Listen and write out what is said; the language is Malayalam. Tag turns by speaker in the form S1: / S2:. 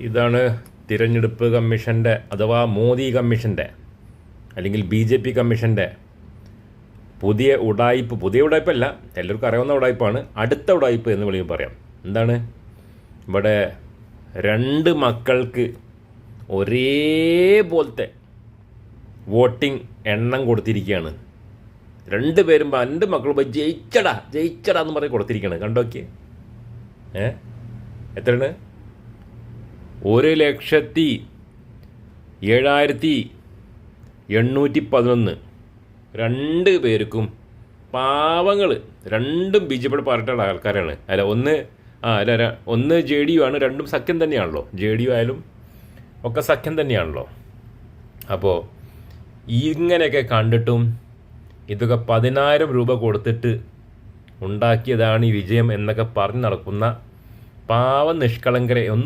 S1: ഇതാണ് തിരഞ്ഞെടുപ്പ് കമ്മീഷൻ്റെ അഥവാ മോദി കമ്മീഷൻ്റെ അല്ലെങ്കിൽ BJP കമ്മീഷൻ്റെ പുതിയ ഉടായ്പല്ല, എല്ലാവർക്കും അറിയാവുന്ന ഉടായ്പാണ്. അടുത്ത ഉടായ്പ് എന്ന് വേണമെങ്കിൽ പറയാം. എന്താണ്? ഇവിടെ 2 മക്കൾക്ക് ഒരേപോലത്തെ വോട്ടിംഗ് എണ്ണം കൊടുത്തിരിക്കുകയാണ്. 2 പേരും 2 മക്കളും പോയി ജയിച്ചടാ എന്ന് പറഞ്ഞ് കൊടുത്തിരിക്കുകയാണ്. കണ്ടോക്കെ എത്രയാണ്? 1,07,811. 2 പേർക്കും പാവങ്ങൾ, 2ഉം BJP പാർട്ടിയുടെ ആൾക്കാരാണ്. ഒന്ന് JDU ആണ്, 2ഉം സഖ്യം തന്നെയാണല്ലോ. JDU ആയാലും ഒക്കെ സഖ്യം തന്നെയാണല്ലോ. അപ്പോൾ ഇങ്ങനെയൊക്കെ കണ്ടിട്ടും ഇതൊക്കെ 10,000 രൂപ കൊടുത്തിട്ട് ഉണ്ടാക്കിയതാണ് ഈ വിജയം എന്നൊക്കെ പറഞ്ഞ് നടക്കുന്ന പാവ നിഷ്കളങ്കരെ ഒന്ന്